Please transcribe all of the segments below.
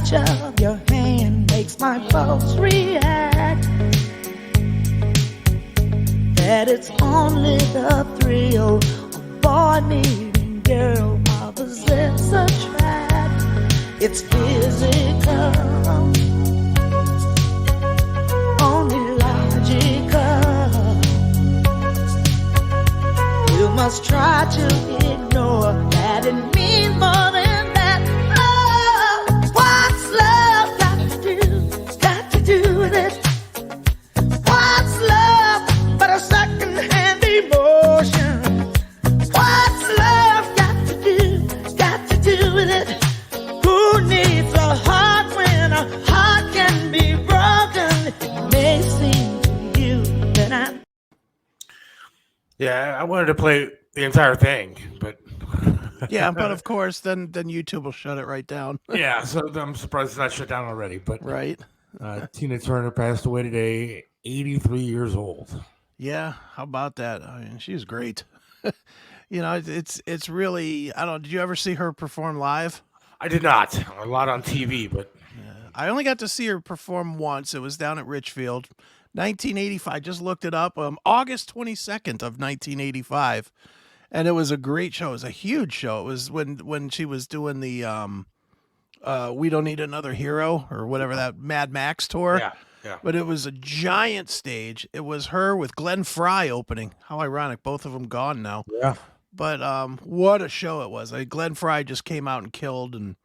touch of your hand makes my pulse react. That it's only the thrill of boy meeting girl, opposites attract. It's physical, only logical. You must try to ignore that it means more than that. Oh, what's love got to do with it? What's love but a second-hand emotion? What's love got to do with it? Who needs a heart when a heart can be broken? It may seem to you that I... Yeah, I wanted to play the entire thing, but Yeah, but of course, then YouTube will shut it right down. yeah, so I'm surprised it's not shut down already. But Right. Tina Turner passed away today, 83 years old. Yeah, how about that? I mean, she's great. You know, it's really, I don't know, did you ever see her perform live? I did not. A lot on TV, but I only got to see her perform once. It was down at Richfield, 1985. I just looked it up. August 22nd of 1985, and it was a great show. It was a huge show. It was when she was doing the "We Don't Need Another Hero" or whatever, that Mad Max tour. yeah. But it was a giant stage. It was her with Glenn Fry opening. How ironic, both of them gone now. Yeah. But what a show it was! Glenn Fry just came out and killed, and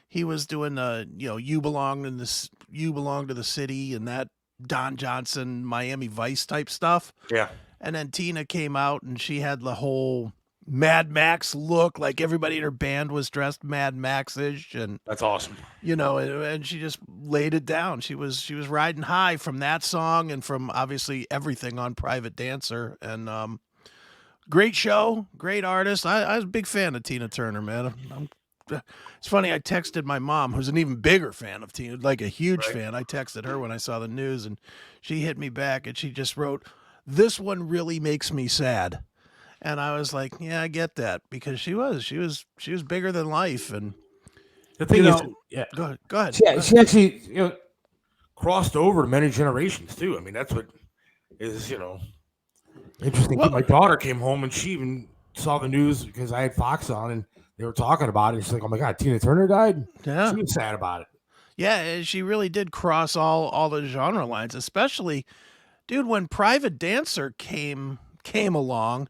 he was doing the "You Belong in this, You Belong to the City" and that Don Johnson Miami Vice type stuff. Yeah. And then Tina came out and she had the whole Mad Max look, like everybody in her band was dressed Mad Max-ish, and That's awesome. and she just laid it down. She was riding high from that song and from obviously everything on Private Dancer. And great show, great artist. I was a big fan of Tina Turner, man. It's funny, I texted my mom, who's an even bigger fan of Tina, like a huge fan. I texted her when I saw the news, and she hit me back, and she just wrote, "This one really makes me sad." And I was like, yeah, I get that, because she was bigger than life. And The thing is, yeah, go ahead. she actually crossed over many generations too. I mean, that's what is interesting. Well- My daughter came home and she even saw the news because I had Fox on and they were talking about it. She's like, "Oh my God, Tina Turner died." Yeah. She was sad about it. Yeah, she really did cross all the genre lines, especially, dude, when Private Dancer came along.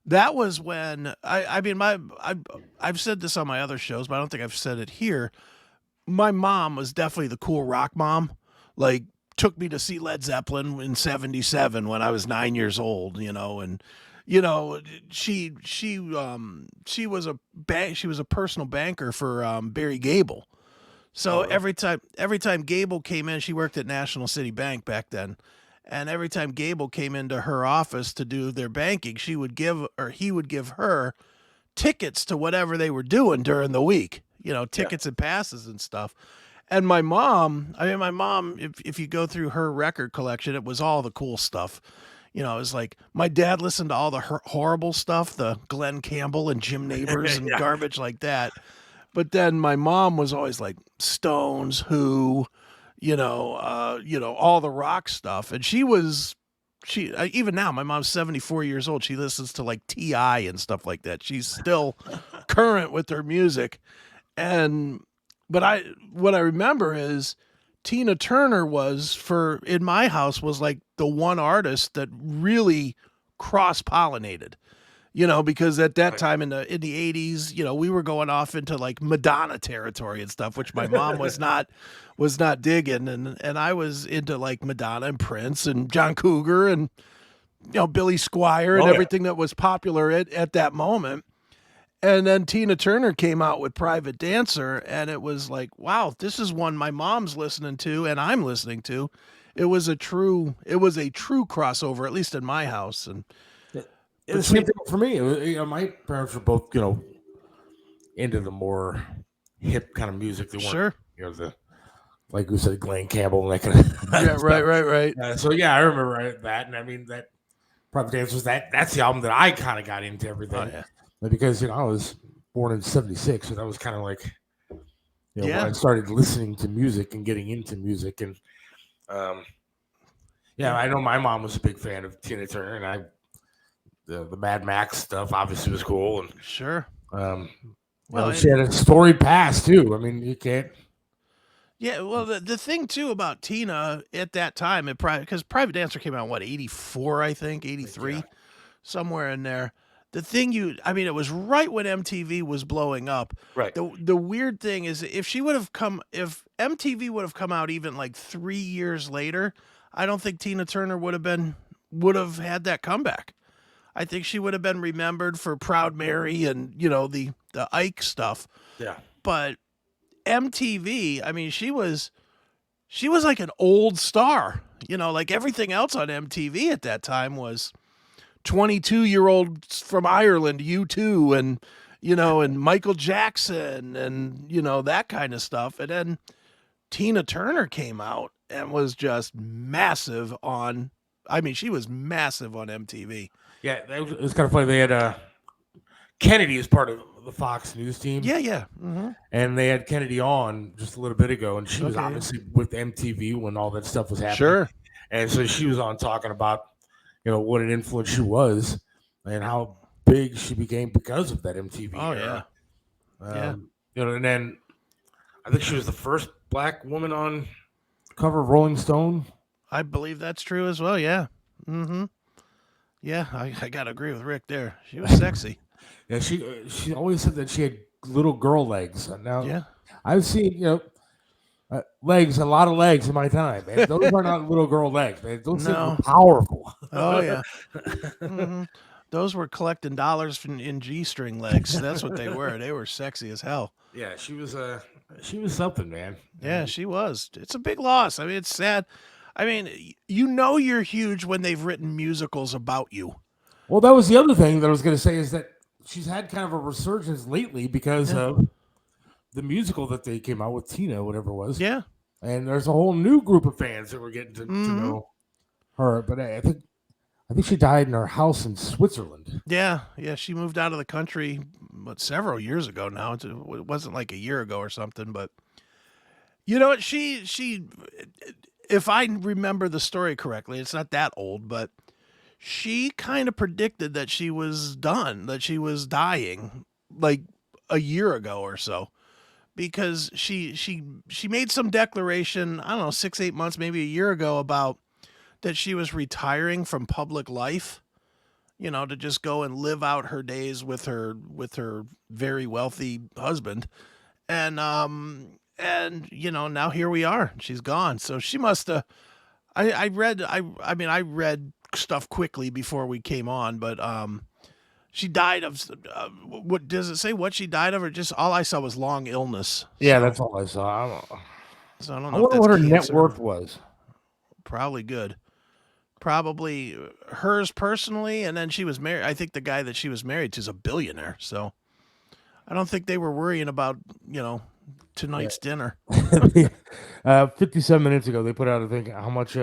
That was when I've said this on my other shows, but I don't think I've said it here. My mom was definitely the cool rock mom. Like, took me to see Led Zeppelin in '77 when I was 9 years old, and she was a personal banker for Barry Gable. So every time Gable came in, she worked at National City Bank back then. And every time Gable came into her office to do their banking, he would give her tickets to whatever they were doing during the week, tickets and passes and stuff. And my mom, if you go through her record collection, it was all the cool stuff. It was like my dad listened to all the horrible stuff, the Glenn Campbell and Jim Neighbors and garbage like that. But then my mom was always like Stones, Who, all the rock stuff. And even now, my mom's 74 years old. She listens to like T.I. and stuff like that. She's still current with her music. But what I remember is Tina Turner in my house was like the one artist that really cross-pollinated. Because at that time in the 80s, we were going off into like Madonna territory and stuff, which my mom was not digging, and I was into like Madonna and Prince and John Cougar and Billy Squier and everything that was popular at that moment. And then Tina Turner came out with Private Dancer, and it was like, wow, this is one my mom's listening to and I'm listening to. It was a true crossover, at least in my house. And the same thing for me. My parents were both, into the more hip kind of music. They weren't, like we said, Glenn Campbell and that kind of. Yeah, right. So yeah, I remember that, and I mean that Private Dance was that's the album that I kind of got into everything. Oh, yeah. Because I was born in '76, so that was kind of like, when I started listening to music and getting into music, and I know my mom was a big fan of Tina Turner, and the Mad Max stuff obviously was cool, and she had a storied past too. I mean, you can't. Yeah, well, the thing too about Tina at that time, because Private Dancer came out, what, 84, I think, 83, somewhere in there. The thing it was right when MTV was blowing up. Right. The weird thing is if MTV would have come out even like 3 years later, I don't think Tina Turner would have had that comeback. I think she would have been remembered for Proud Mary and, the Ike stuff. Yeah. But MTV, I mean, she was like an old star, like everything else on MTV at that time was 22-year-old from Ireland, U2, and, and Michael Jackson and, that kind of stuff. And then Tina Turner came out and was just massive she was massive on MTV. Yeah, it was kind of funny. They had Kennedy as part of the Fox News team. Yeah. Mm-hmm. And they had Kennedy on just a little bit ago, and she was obviously with MTV when all that stuff was happening. Sure. And so she was on talking about, what an influence she was and how big she became because of that MTV era. And then I think she was the first black woman on the cover of Rolling Stone. I believe that's true as well, yeah. Mm-hmm. Yeah, I got to agree with Rick there. She was sexy. Yeah, she always said that she had little girl legs. Now, I've seen, legs, a lot of legs in my time. Man. Those are not little girl legs, man. Those things were powerful. Oh, yeah. Mm-hmm. Those were collecting dollars in G-string legs. That's what they were. They were sexy as hell. Yeah, she was something, man. Yeah, she was. It's a big loss. I mean, it's sad. I mean, you're huge when they've written musicals about you. Well, that was the other thing that I was going to say is that she's had kind of a resurgence lately because of the musical that they came out with, Tina, whatever it was. Yeah. And there's a whole new group of fans that were getting to know her. But I think she died in her house in Switzerland. Yeah. She moved out of the country, several years ago now. It wasn't like a year ago or something. But you know what? She, if I remember the story correctly, it's not that old, but she kind of predicted that she was done, that she was dying like a year ago or so, because she made some declaration, I don't know, 6-8 months, maybe a year ago, about that she was retiring from public life, to just go and live out her days with her very wealthy husband. And now here we are. She's gone. So she must have, I read stuff quickly before we came on, but she died of what does it say what she died of, or just all I saw was long illness? Yeah, that's all I saw. I don't know. I wonder what her net worth was. Probably good. Probably hers personally, and then she was married. I think the guy that she was married to is a billionaire, so I don't think they were worrying about tonight's dinner. 57 minutes ago, they put out, I think, how much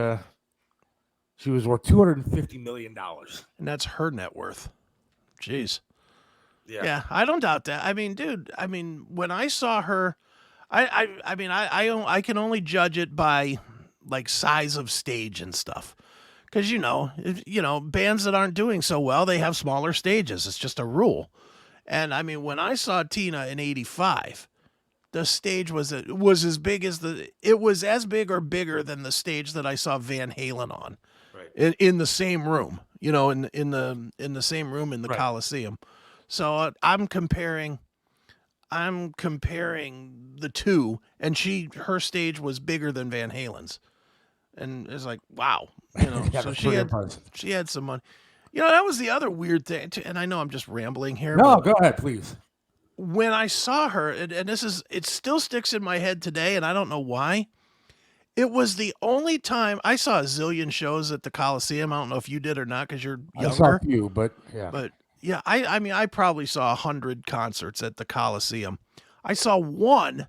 she was worth $250 million. And that's her net worth. Jeez. Yeah. I don't doubt that. I mean, dude, when I saw her, I can only judge it by like size of stage and stuff. Because, bands that aren't doing so well, they have smaller stages. It's just a rule. And I mean, when I saw Tina in 85, the stage was as big as it was as big or bigger than the stage that I saw Van Halen on. Right. In the same room, in the same room in the Coliseum. So I'm comparing the two, and her stage was bigger than Van Halen's. And it's like, wow, so she had some money. That was the other weird thing, and I know I'm just rambling here. No, go ahead, please. When I saw her, and it still sticks in my head today, and I don't know why. It was the only time I saw a zillion shows at the Coliseum. I don't know if you did or not, because you're younger. I saw a few, but yeah. But yeah, I probably saw 100 concerts at the Coliseum. I saw one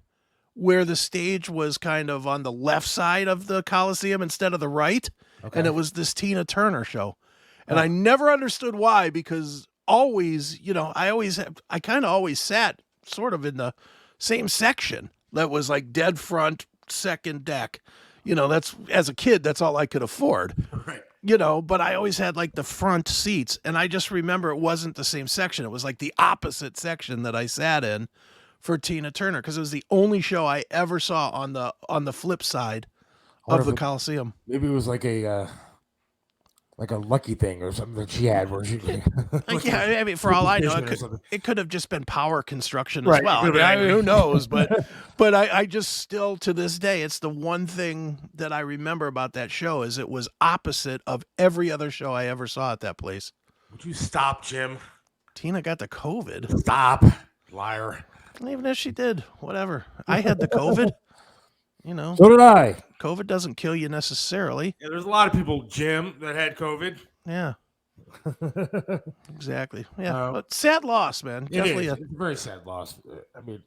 where the stage was kind of on the left side of the Coliseum instead of the right, and it was this Tina Turner show. And I never understood why, because always, I kind of always sat sort of in the same section, that was like dead front, second deck. That's, as a kid, that's all I could afford. Right. But I always had like the front seats, and I just remember it wasn't the same section. It was like the opposite section that I sat in for Tina Turner, because it was the only show I ever saw on the flip side of the Coliseum. Maybe it was like a lucky thing or something that she had where she Yeah, I mean, for all I know, it could have just been power construction as Right, well. I mean, who knows? But I just still, to this day, it's the one thing that I remember about that show is it was opposite of every other show I ever saw at that place. Would you stop, Jim? Tina got the COVID. Stop, liar. Even if she did, whatever. I had the COVID. So did I. COVID doesn't kill you necessarily. Yeah, there's a lot of people, Jim, that had COVID. Yeah. Exactly. Yeah. But sad loss, man. Definitely. It's a very sad loss. I mean,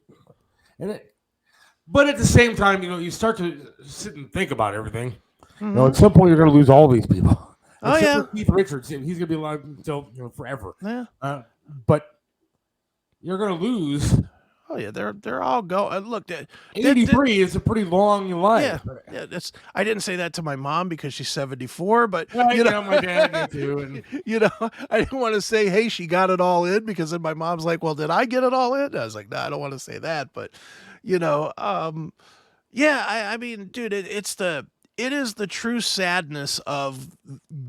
but at the same time, you start to sit and think about everything. Mm-hmm. At some point, you're going to lose all these people. Oh, yeah. Keith Richards, he's going to be alive until forever. Yeah. But you're going to lose. Oh yeah, they're all going. Look, 83 is a pretty long life. Yeah. I didn't say that to my mom because she's 74, but my dad did too. And I didn't want to say, hey, she got it all in, because then my mom's like, well, did I get it all in? I was like, no, I don't want to say that, but yeah. I mean, dude, it is the true sadness of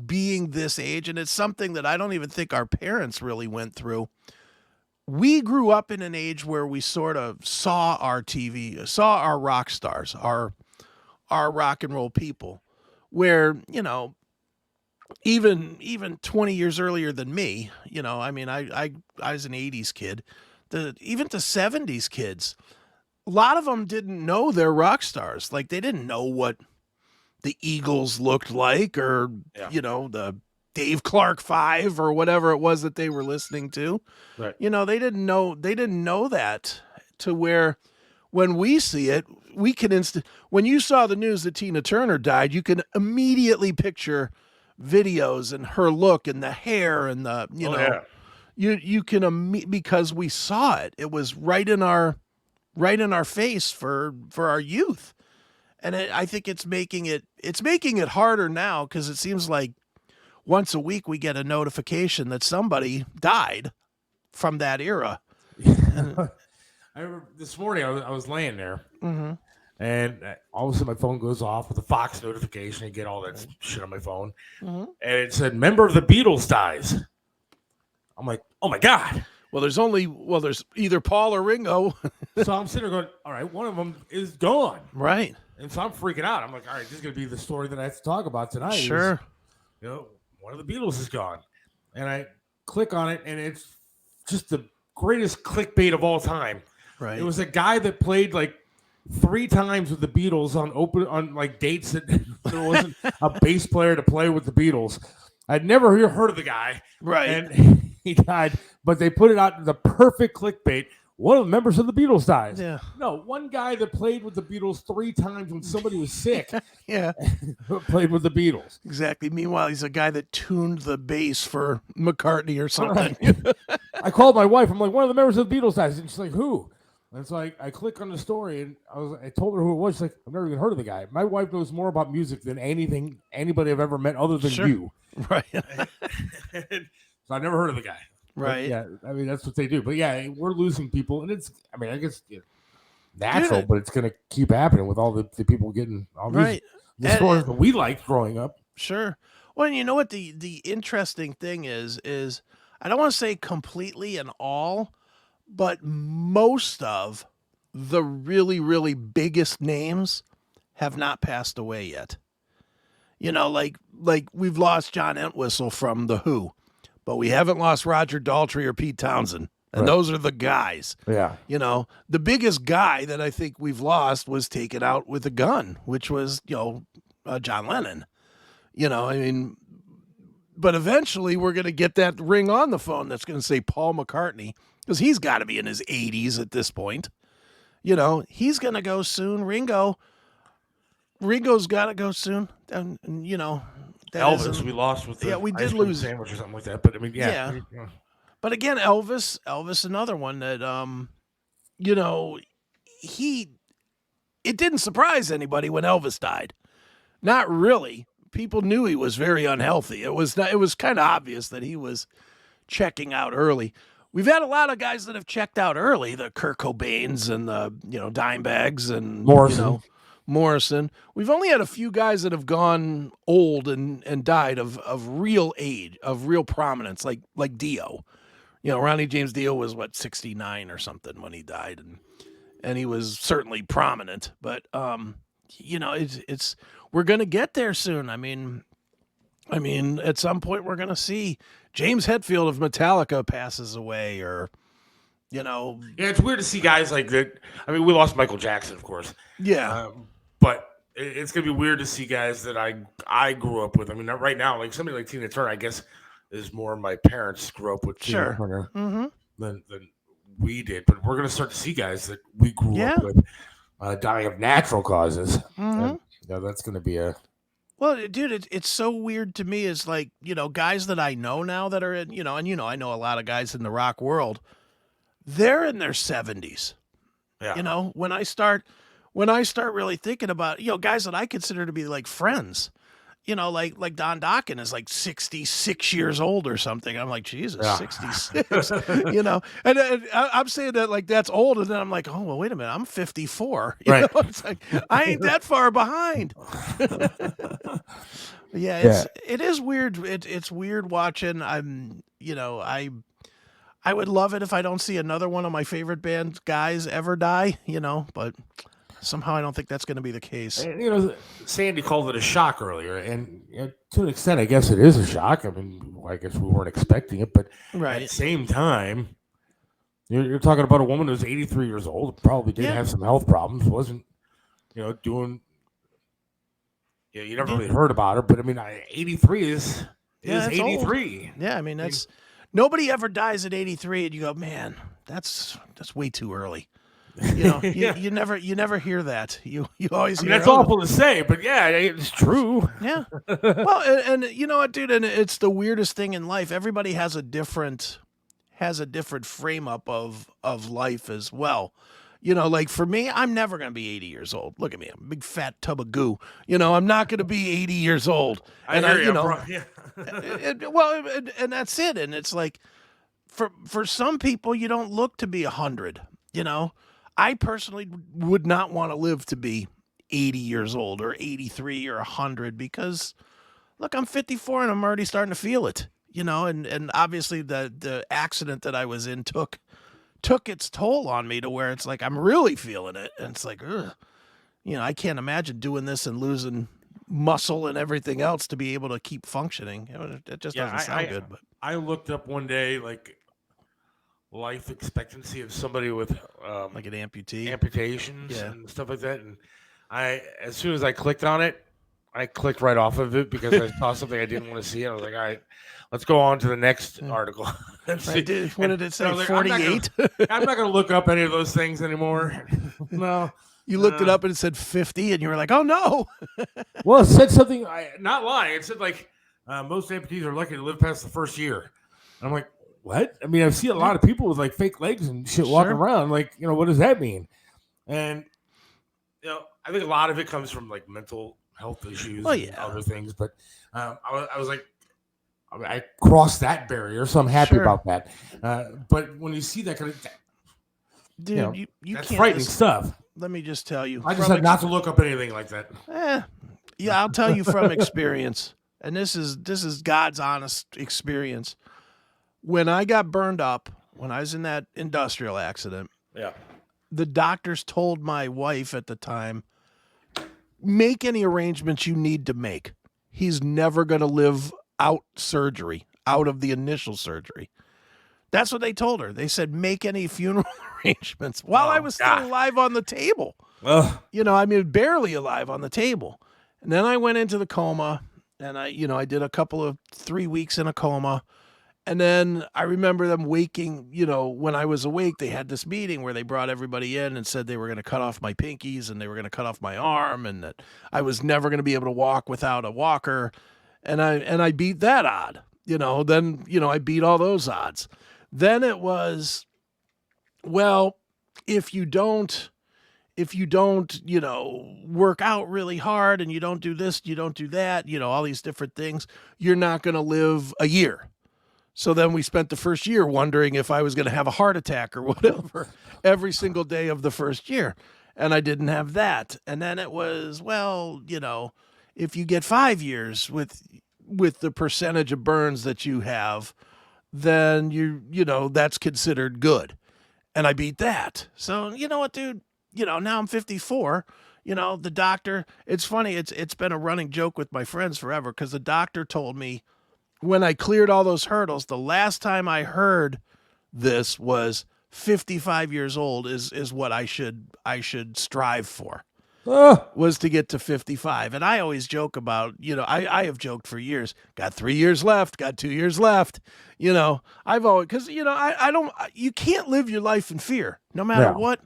being this age, and it's something that I don't even think our parents really went through. We grew up in an age where we sort of saw our rock stars, our rock and roll people, where, even 20 years earlier than me, I mean, I was an 80s kid, even the 70s kids, a lot of them didn't know their rock stars. Like, they didn't know what the Eagles looked like, or, the Dave Clark 5 or whatever it was that they were listening to. Right. They didn't know that, to where when we see it, we can when you saw the news that Tina Turner died, you can immediately picture videos and her look and the hair and you can because we saw it. It was right in our face for our youth. And I think it's making it harder now, because it seems like once a week we get a notification that somebody died from that era. I remember this morning I was laying there, mm-hmm. and all of a sudden my phone goes off with a Fox notification. I get all that shit on my phone, mm-hmm. and it said, "Member of the Beatles dies." I'm like, "Oh my god!" Well, there's either Paul or Ringo. So I'm sitting there going, "All right, one of them is gone." Right. And so I'm freaking out. I'm like, "All right, this is going to be the story that I have to talk about tonight." Sure. One of the Beatles is gone. And I click on it, and it's just the greatest clickbait of all time. Right. It was a guy that played like 3 times with the Beatles on like dates that there wasn't a bass player to play with the Beatles. I'd never heard of the guy. Right. And he died, but they put it out in the perfect clickbait. One of the members of the Beatles dies. Yeah. No, one guy that played with the Beatles 3 times when somebody was sick. Yeah. Played with the Beatles. Exactly. Meanwhile, he's a guy that tuned the bass for McCartney or something. Right. I called my wife. I'm like, one of the members of the Beatles dies. And she's like, who? And so I click on the story, and I told her who it was. She's like, I've never even heard of the guy. My wife knows more about music than anybody I've ever met other than you. Right. So I've never heard of the guy. Right. But yeah, I mean, that's what they do. But yeah, we're losing people, and I guess natural, but it's going to keep happening with all the people getting all these the stories that we liked growing up. Sure. Well, and you know what the interesting thing is I don't want to say completely and all, but most of the really, really biggest names have not passed away yet. Like we've lost John Entwistle from The Who, but we haven't lost Roger Daltrey or Pete Townsend. And those are the guys. Yeah. The biggest guy that I think we've lost was taken out with a gun, which was, John Lennon. I mean, but eventually we're going to get that ring on the phone that's going to say Paul McCartney, because he's got to be in his 80s at this point. He's going to go soon. Ringo's got to go soon. And Elvis, we lost with the we did ice cream lose sandwich or something like that. But I mean, yeah. But again, Elvis, another one that, he it didn't surprise anybody when Elvis died. Not really. People knew he was very unhealthy. It was kind of obvious that he was checking out early. We've had a lot of guys that have checked out early, the Kurt Cobains and the, Dimebags and Morrison. We've only had a few guys that have gone old and died of real age, of real prominence, like Dio. Ronnie James Dio was 69 or something when he died, and he was certainly prominent. But it's we're gonna get there soon. I mean, at some point we're gonna see James Hetfield of Metallica passes away, or Yeah, it's weird to see guys like that. I mean, we lost Michael Jackson, of course. Yeah. But it's gonna be weird to see guys that I grew up with. I mean, right now, like somebody like Tina Turner, I guess is more my parents grew up with Tina Turner than we did. But we're gonna start to see guys that we grew up with dying of natural causes. And, that's gonna be a Well, dude, it's so weird to me. Is like, guys that I know now that are in, I know a lot of guys in the rock world. They're in their 70s. Yeah. When I start really thinking about, guys that I consider to be like friends, like Don Dokken is like 66 years old or something. I'm like, Jesus, 66, and I'm saying that like that's old. And then I'm like, oh, well, wait a minute. I'm 54. It's like, I ain't that far behind. It is weird. It's weird watching. I would love it if I don't see another one of my favorite band guys ever die, but somehow I don't think that's going to be the case. And, Sandy called it a shock earlier, and to an extent, I guess it is a shock. I mean, I guess we weren't expecting it, but at the same time, you're talking about a woman who's 83 years old, probably did have some health problems, wasn't, doing. Yeah, you never really heard about her, but I mean, 83 is 83. Old. Yeah, I mean that's. Nobody ever dies at 83, and you go, man, that's way too early. You never hear that. You always hear that's awful to say, but yeah, it's true. Yeah. Well, and you know what, dude, and it's the weirdest thing in life. Everybody has a different frame up of life as well. Like for me, I'm never going to be 80 years old. Look at me. I'm a big fat tub of goo. I'm not going to be 80 years old. And and that's it. And it's like, for some people, you don't look to be 100, I personally would not want to live to be 80 years old or 83 or 100 because, look, I'm 54 and I'm already starting to feel it, and obviously the accident that I was in took its toll on me to where it's like I'm really feeling it. And it's like, ugh. I can't imagine doing this and losing muscle and everything else to be able to keep functioning. It just doesn't sound good. But I looked up one day, like, life expectancy of somebody with like an amputations and stuff like that, and as soon as I clicked on it, I clicked right off of it because I saw something I didn't want to see. I was like, all right, let's go on to the next article. What did it say? 48. I'm not going to look up any of those things anymore. No. You looked it up and it said 50, and you were like, oh no. Well, it said something. Not lying. It said like most amputees are lucky to live past the first year. And I'm like, what? I mean, I've seen a lot of people with like fake legs and shit walking around. Like, what does that mean? And I think a lot of it comes from like mental health issues and other things. But I was like, I crossed that barrier, so I'm happy about that. But when you see that kind of, dude, you that's can't frightening stuff. Let me just tell you. I just had not to look up anything like that. Yeah, I'll tell you from experience, and this is God's honest experience. When I got burned up, when I was in that industrial accident, the doctors told my wife at the time, make any arrangements you need to make. He's never going to live out of the initial surgery. That's what they told her. They said, make any funeral arrangements while I was still alive on the table. Barely alive on the table. And then I went into the coma, and I did a couple of 3 weeks in a coma. And then I remember them waking, when I was awake, they had this meeting where they brought everybody in and said they were going to cut off my pinkies and they were going to cut off my arm and that I was never going to be able to walk without a walker. And I beat that odd, then, I beat all those odds. Then it was, well, if you don't if you don't, work out really hard and you don't do this, you don't do that, all these different things, you're not going to live a year. So then we spent the first year wondering if I was going to have a heart attack or whatever every single day of the first year. And I didn't have that. And then it was, well, if you get 5 years with the percentage of burns that you have, then that's considered good. And I beat that. So, you know what, dude? Now I'm 54. The doctor, it's funny, it's been a running joke with my friends forever because the doctor told me when I cleared all those hurdles, the last time I heard this was 55 years old is what I should strive for. Was to get to 55. And I always joke about, I have joked for years, got 3 years left, got 2 years left. I've always, because, you can't live your life in fear no matter what.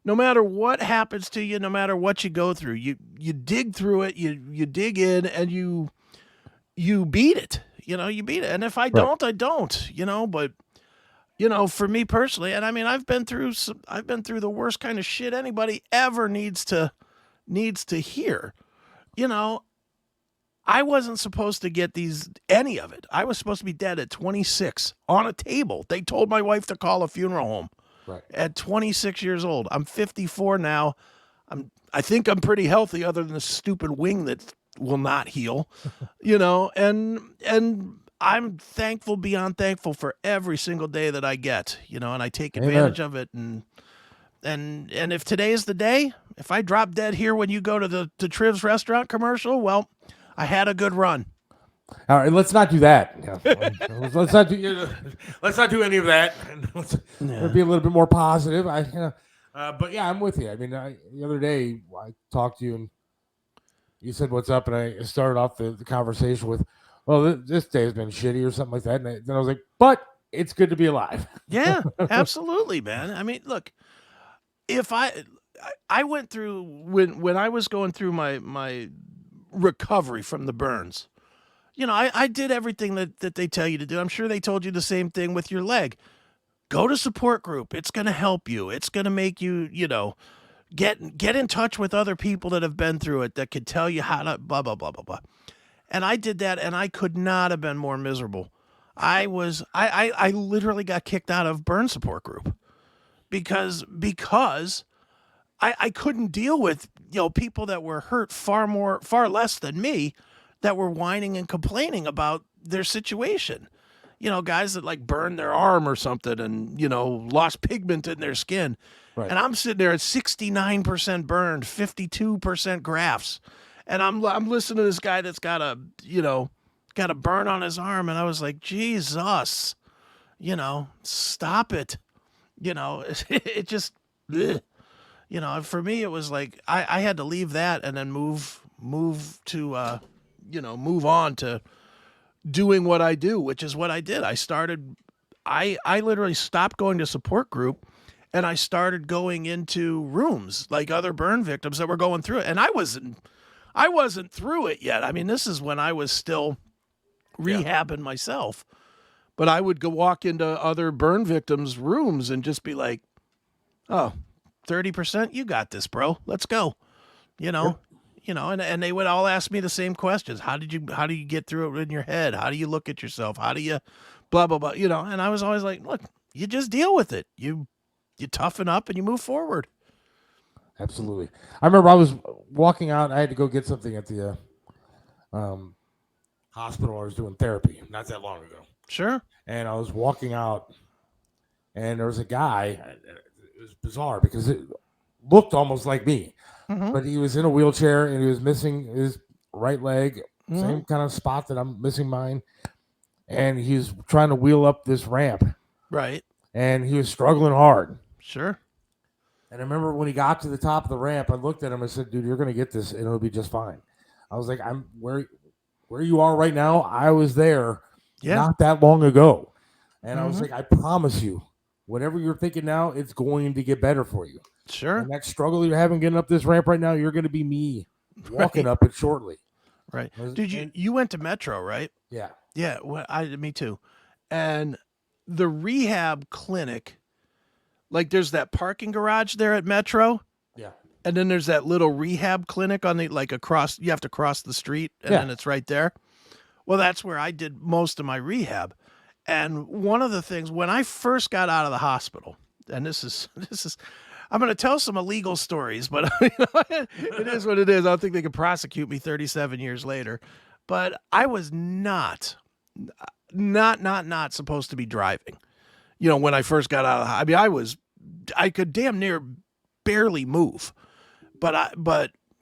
No matter what happens to you, no matter what you go through, you dig through it, you dig in, and you beat it. You beat it. And if I don't, I don't. But for me personally, and I mean, I've been through the worst kind of shit anybody ever needs to hear. I wasn't supposed to get any of it. I was supposed to be dead at 26 on a table. They told my wife to call a funeral home. Right. At 26 years old. I'm 54 now. I think I'm pretty healthy other than the stupid wing that will not heal. And I'm thankful beyond thankful for every single day that I get, and I take advantage of it. And if today is the day, if I drop dead here when you go to the Triv's restaurant commercial, well, I had a good run. All right, let's not do that. Let's not do any of that. Let's be a little bit more positive. But yeah, I'm with you. I mean, the other day I talked to you and you said what's up, and I started off the conversation with, "Well, this day has been shitty" or something like that. And then I was like, "But it's good to be alive." Yeah, absolutely, man. I mean, look, if I went through when I was going through my recovery from the burns. I did everything that they tell you to do. I'm sure they told you the same thing with your leg. Go to support group. It's going to help you. It's going to make you, get in touch with other people that have been through it that could tell you how to blah, blah, blah, blah, blah. And I did that, and I could not have been more miserable. I literally got kicked out of burn support group because I couldn't deal with, people that were hurt far less than me that were whining and complaining about their situation. Guys that like burned their arm or something and, lost pigment in their skin. Right. And I'm sitting there at 69% burned, 52% grafts. And I'm listening to this guy that's got a burn on his arm. And I was like, Jesus, stop it. It just, bleh. For me, it was like, I had to leave that and then move to, move on to doing what I do, which is what I did. I literally stopped going to support group and I started going into rooms like other burn victims that were going through it. And I wasn't through it yet. I mean, this is when I was still rehabbing myself, but I would go walk into other burn victims' rooms and just be like, "Oh, 30%, you got this, bro. Let's go." And they would all ask me the same questions. How do you get through it in your head? How do you look at yourself? How do you blah, blah, blah, and I was always like, look, you just deal with it. You toughen up and you move forward. Absolutely. I remember I was walking out. I had to go get something at the hospital. I was doing therapy not that long ago. Sure. And I was walking out and there was a guy. It was bizarre because it looked almost like me. Mm-hmm. But he was in a wheelchair and he was missing his right leg, same kind of spot that I'm missing mine. And he's trying to wheel up this ramp. Right. And he was struggling hard. Sure. And I remember when he got to the top of the ramp, I looked at him and said, "Dude, you're going to get this and it'll be just fine." I was like, "I'm where you are right now. I was there not that long ago." And I was like, "I promise you, whatever you're thinking now, it's going to get better for you." Sure. And that struggle you're having getting up this ramp right now, you're going to be me walking up it shortly. Right. Dude, you went to Metro, right? Yeah. Yeah. Well, me too. And the rehab clinic, like there's that parking garage there at Metro. Yeah. And then there's that little rehab clinic on the you have to cross the street and then it's right there. Well, that's where I did most of my rehab. And one of the things when I first got out of the hospital, and this is I'm going to tell some illegal stories, but it is what it is. I don't think they can prosecute me 37 years later. But I was not supposed to be driving. When I first got out of I could damn near barely move. But I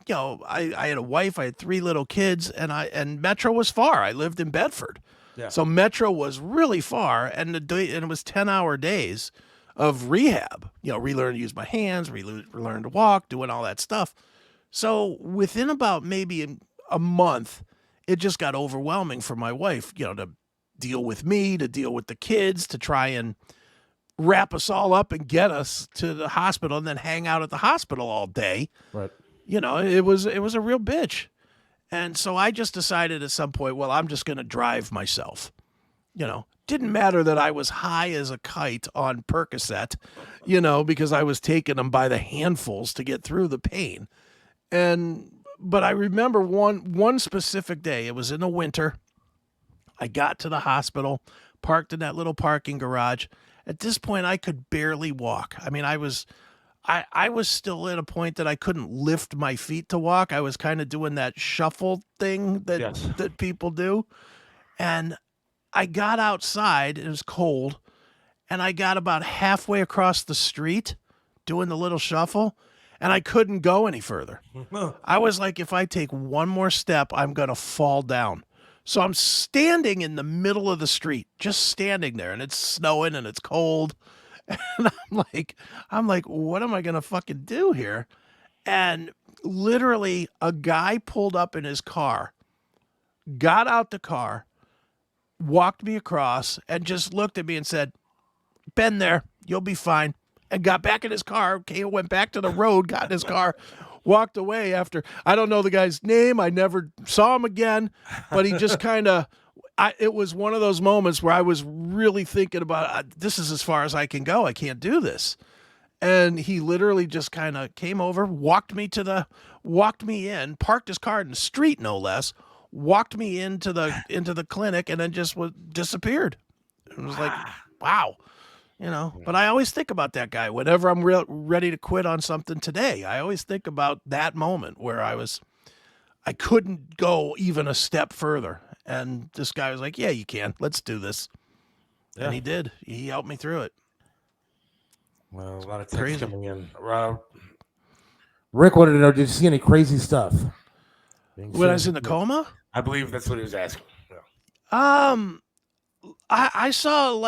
had a wife, I had 3 little kids, and Metro was far. I lived in Bedford. Yeah. So Metro was really far, and it was 10-hour days of rehab. Relearn to use my hands, relearn to walk, doing all that stuff. So within about maybe a month, it just got overwhelming for my wife, to deal with me, to deal with the kids, to try and wrap us all up and get us to the hospital and then hang out at the hospital all day. Right. It was a real bitch. And so I just decided at some point, well, I'm just going to drive myself. Didn't matter that I was high as a kite on Percocet, because I was taking them by the handfuls to get through the pain. But I remember one specific day, it was in the winter. I got to the hospital, parked in that little parking garage. At this point, I could barely walk. I mean, I was still at a point that I couldn't lift my feet to walk. I was kind of doing that shuffle thing that people do. And I got outside, it was cold, and I got about halfway across the street doing the little shuffle, and I couldn't go any further. I was like, if I take one more step, I'm going to fall down. So I'm standing in the middle of the street, just standing there, and it's snowing and it's cold. And I'm like, what am I going to fucking do here? And literally a guy pulled up in his car, got out the car, walked me across, and just looked at me and said, "Been there, you'll be fine." And got back in his car, went back to the road, got in his car, walked away after. I don't know the guy's name. I never saw him again, but he just kind of, it was one of those moments where I was really thinking about, this is as far as I can go. I can't do this. And he literally just kind of came over, walked me in, parked his car in the street, no less, walked me into the clinic, and then just disappeared. It was like, wow. But I always think about that guy whenever I'm ready to quit on something today. I always think about that moment where I couldn't go even a step further. And this guy was like, "Yeah, you can. Let's do this." Yeah. And he did. He helped me through it. Well, a lot of texts coming in. Rick wanted to know, did you see any crazy stuff? When I was in the coma? I believe that's what he was asking. Yeah. I saw,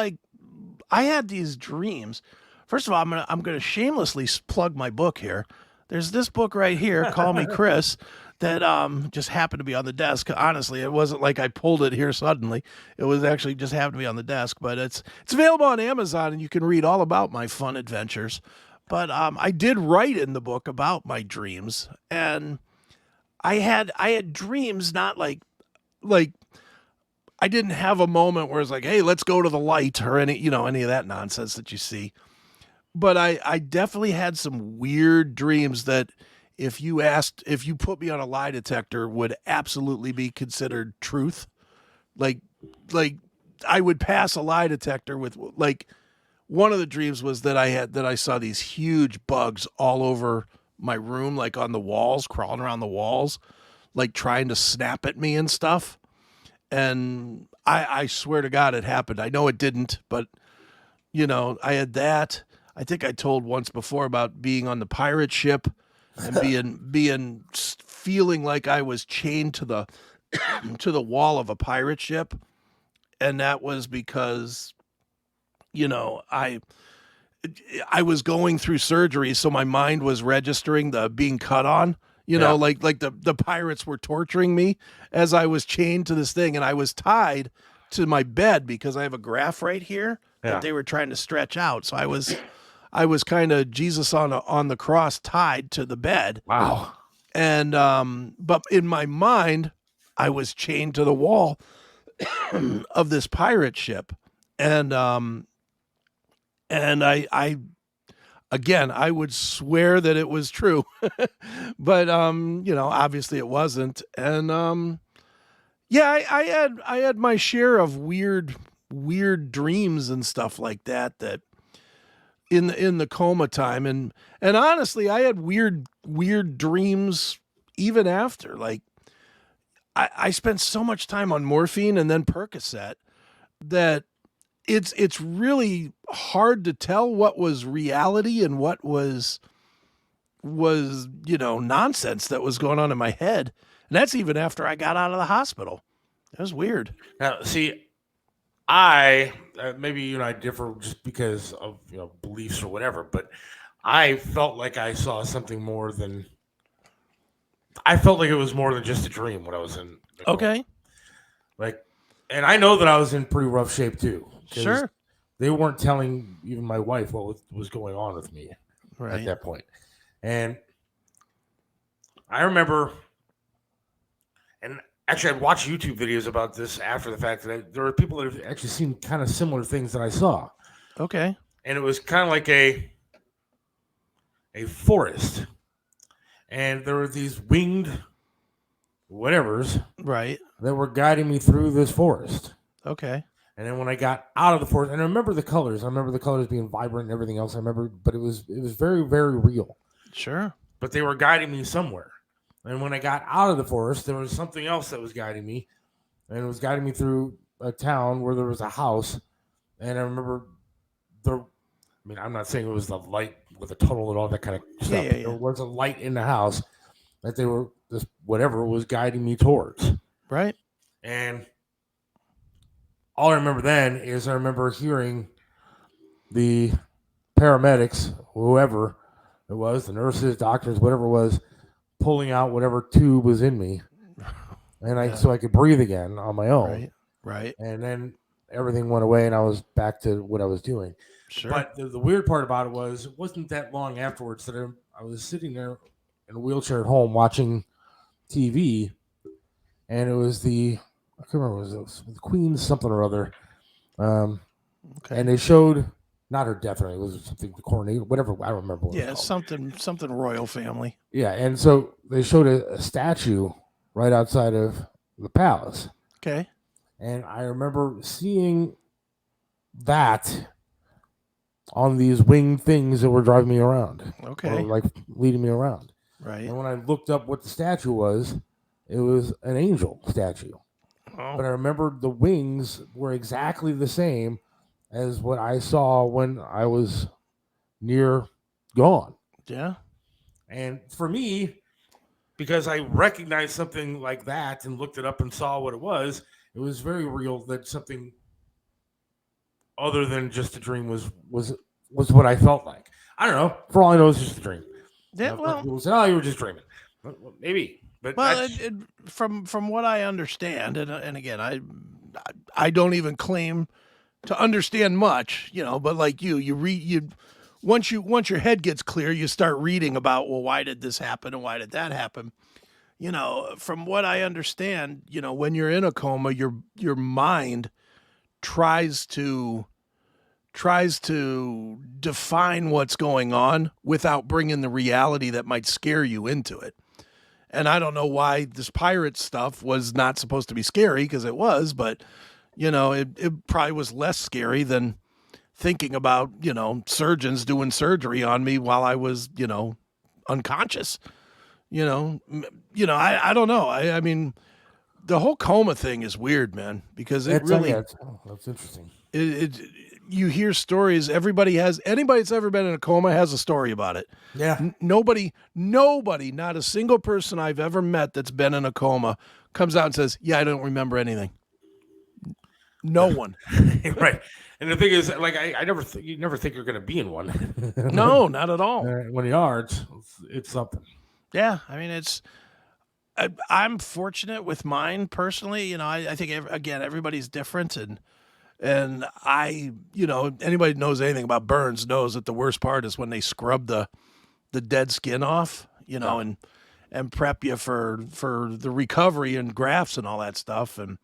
I had these dreams. First of all, I'm gonna shamelessly plug my book here. There's this book right here, Call Me Chris, that just happened to be on the desk. Honestly, it wasn't like I pulled it here suddenly. It was actually just happened to be on the desk. But it's available on Amazon, and you can read all about my fun adventures. But I did write in the book about my dreams, and I had dreams, not like I didn't have a moment where it's like, hey, let's go to the light or any of that nonsense that you see. But I definitely had some weird dreams that if you put me on a lie detector would absolutely be considered truth. Like I would pass a lie detector with, one of the dreams was that I saw these huge bugs all over my room, like on the walls, crawling around the walls, like trying to snap at me and stuff. And I swear to God it happened. I know it didn't, but I had that. I think I told once before about being on the pirate ship and feeling like I was chained to the wall of a pirate ship. And that was because, I was going through surgery, so my mind was registering the being cut on. Like the pirates were torturing me as I was chained to this thing, and I was tied to my bed because I have a graph right here that they were trying to stretch out. So I was kind of Jesus on the cross, tied to the bed. Wow. And but in my mind, I was chained to the wall of this pirate ship, and I Again, I would swear that it was true, but obviously it wasn't. And yeah, I had my share of weird dreams and stuff like that in the coma time, and honestly, I had weird dreams even after. Like I spent so much time on morphine and then Percocet that it's really hard to tell what was reality and what was nonsense that was going on in my head. And that's even after I got out of the hospital. It was weird. Now, see, I maybe you and I differ just because of beliefs or whatever, but I felt like I saw something more than. I felt like it was more than just a dream when I was in. Okay. Like, and I know that I was in pretty rough shape too. Sure. They weren't telling even my wife what was going on with me Right. at that point. And I remember, and actually, I'd watched YouTube videos about this after the fact that there were people that have actually seen kind of similar things that I saw. Okay. And it was kind of like a forest. And there were these winged whatevers Right. that were guiding me through this forest. Okay. And then when I got out of the forest, and I remember the colors. I remember the colors being vibrant and everything else. I remember, but it was very, very real. Sure. But they were guiding me somewhere. And when I got out of the forest, there was something else that was guiding me. And it was guiding me through a town where there was a house. And I remember I'm not saying it was the light with the tunnel and all that kind of stuff. Yeah. There was a light in the house that this whatever was guiding me towards. Right. And all I remember then is I remember hearing the paramedics, whoever it was, the nurses, doctors, whatever it was, pulling out whatever tube was in me, and so I could breathe again on my own. Right. And then everything went away, and I was back to what I was doing. Sure. But the weird part about it wasn't that long afterwards that I was sitting there in a wheelchair at home watching TV, and it was I can't remember, it was the Queen's something or other. Okay. And they showed not her death, or it was something, the coronation, whatever. I don't remember what it was called. something royal family. Yeah, and so they showed a statue right outside of the palace. Okay. And I remember seeing that on these winged things that were driving me around. Okay. Or like leading me around. Right. And when I looked up what the statue was, it was an angel statue. Oh. But I remember the wings were exactly the same as what I saw when I was near gone. Yeah. And for me, because I recognized something like that and looked it up and saw what it was very real that something other than just a dream was what I felt like. I don't know. For all I know, it's just a dream. Yeah. Well, people say, "Oh, you were just dreaming." Well, maybe, but from what I understand, and again, I don't even claim to understand much, but like you read once your head gets clear, you start reading about, well, why did this happen and why did that happen? From what I understand, when you're in a coma, your mind tries to define what's going on without bringing the reality that might scare you into it. And I don't know why this pirate stuff was not supposed to be scary, because it was, but it probably was less scary than thinking about, surgeons doing surgery on me while I was, unconscious. I don't know. I mean, the whole coma thing is weird, man, because it really, that's interesting. You hear stories. Anybody that's ever been in a coma has a story about it. Yeah. Nobody, not a single person I've ever met that's been in a coma comes out and says, "Yeah, I don't remember anything." No one. Right. And the thing is, like, I never you never think you're going to be in one. No, not at all. When you are, it's something. Yeah, I mean, I'm fortunate with mine personally. I think everybody's different, and I, anybody who knows anything about burns knows that the worst part is when they scrub the dead skin off, and prep you for the recovery and grafts and all that stuff. And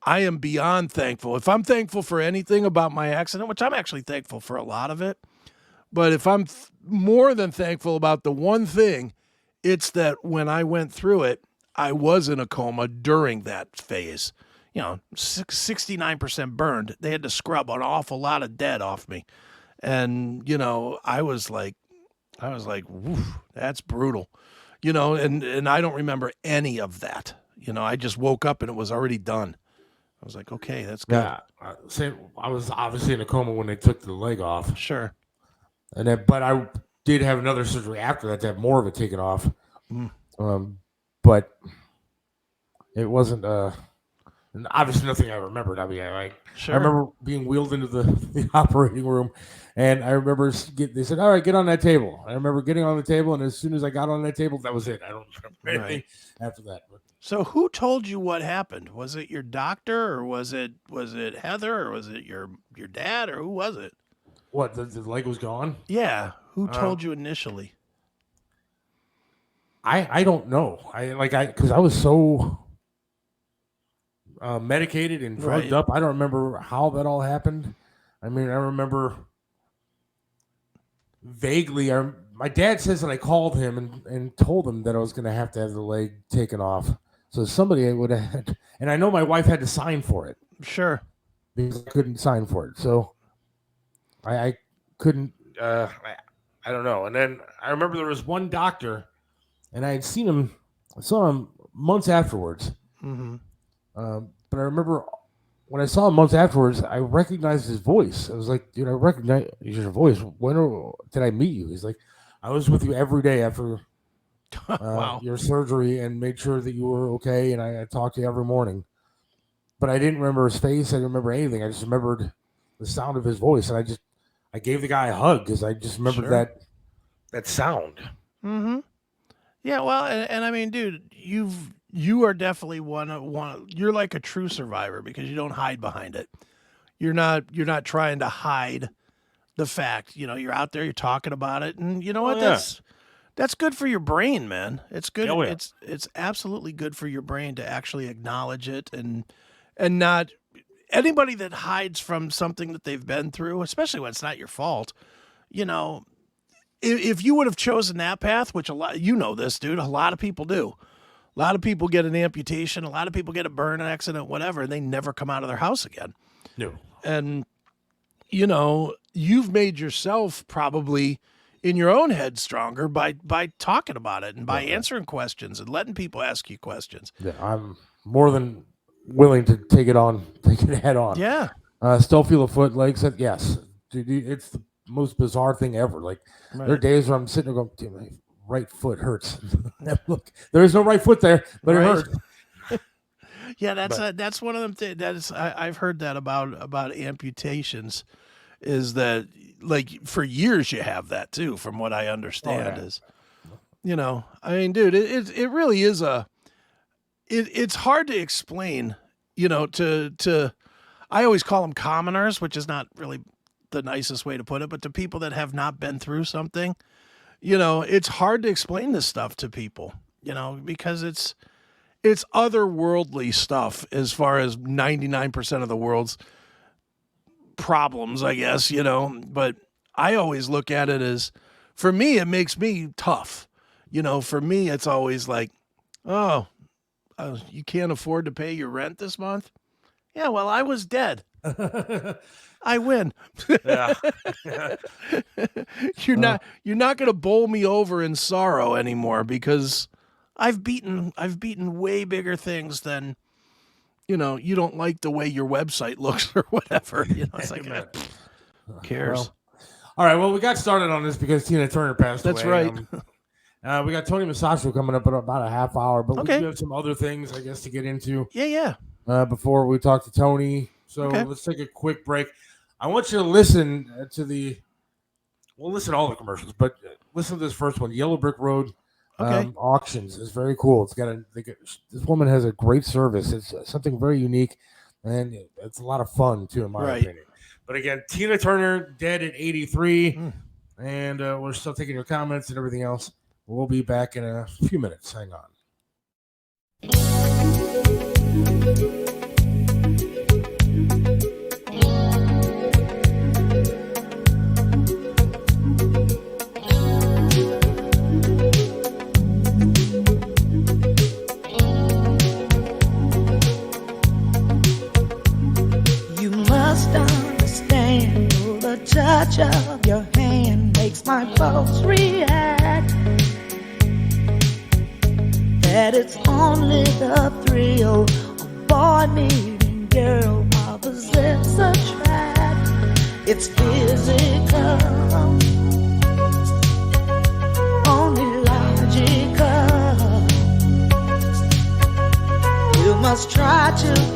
I am beyond thankful. If I'm thankful for anything about my accident, which I'm actually thankful for a lot of it, But if I'm more than thankful about the one thing, it's that when I went through it, I was in a coma during that phase. 69% burned. They had to scrub an awful lot of dead off me. And, I was like, woof, that's brutal. And I don't remember any of that. I just woke up and it was already done. I was like, okay, that's good. Yeah, I was obviously in a coma when they took the leg off. Sure. And then, but I did have another surgery after that to have more of it taken off. But it wasn't. Obviously, nothing I remembered. I mean, I remember being wheeled into the operating room, and I remember they said, "All right, get on that table." I remember getting on the table, and as soon as I got on that table, that was it. I don't remember anything after that. But. So, who told you what happened? Was it your doctor, or was it Heather, or was it your dad, or who was it? What, the leg was gone? Yeah. Who told you initially? I don't know. Because I was so medicated and drugged up. I don't remember how that all happened. I mean, I remember vaguely. My dad says that I called him and told him that I was going to have the leg taken off. So somebody would have, and I know my wife had to sign for it. Sure. Because I couldn't sign for it. So I couldn't, I don't know. And then I remember there was one doctor, and I had saw him months afterwards. Mm-hmm. But I remember when I saw him months afterwards, I recognized his voice. I was like, dude, I recognize your voice. When did I meet you? He's like, I was with you every day after your surgery and made sure that you were okay. And I talked to you every morning. But I didn't remember his face. I didn't remember anything. I just remembered the sound of his voice. And I gave the guy a hug because I just remembered that sound. Mm-hmm. Yeah, well, and I mean, dude, you are definitely one. You're like a true survivor because you don't hide behind it. You're not trying to hide the fact. You're out there, you're talking about it, and you know what? That's good for your brain, man. It's good. Oh, yeah. It's absolutely good for your brain to actually acknowledge it and not anybody that hides from something that they've been through, especially when it's not your fault. If you would have chosen that path, which a lot, this, dude, a lot of people do. A lot of people get an amputation. A lot of people get a burn accident, whatever, and they never come out of their house again. No. And, you've made yourself probably in your own head stronger by talking about it and by answering questions and letting people ask you questions. Yeah, I'm more than willing to take it head on. Yeah. Still feel a foot, legs. Yes. Dude, it's the most bizarre thing ever. Like, there are days where I'm sitting there going, dude, my right foot hurts. Look, there is no right foot there, but it hurts. Yeah, that's one of them things. I've heard that about amputations, is that like for years you have that too, from what I understand. Is I mean, dude, it really is it's hard to explain, to I always call them commoners, which is not really the nicest way to put it, but to people that have not been through something, it's hard to explain this stuff to people, because it's otherworldly stuff as far as 99% of the world's problems, I guess, but I always look at it as, for me, it makes me tough. For me, it's always like, you can't afford to pay your rent this month? Yeah, well, I was dead. I win. Yeah. You're not going to bowl me over in sorrow anymore, because I've beaten way bigger things than, you don't like the way your website looks or whatever. It's like, who cares? Well, all right. Well, we got started on this because Tina Turner passed away. That's right. We got Tony Masacho coming up in about a half hour, but we do have some other things, I guess, to get into. Yeah. Before we talk to Tony. So let's take a quick break. I want you to listen to we'll listen to all the commercials, but listen to this first one, Yellow Brick Road Auctions. It's very cool. This woman has a great service. It's something very unique, and it's a lot of fun, too, in my opinion. But again, Tina Turner, dead at 83, and we're still taking your comments and everything else. We'll be back in a few minutes. Hang on. touch of your hand makes my pulse react. That it's only the thrill of boy meeting girl opposites attract. It's physical, only logical. You must try to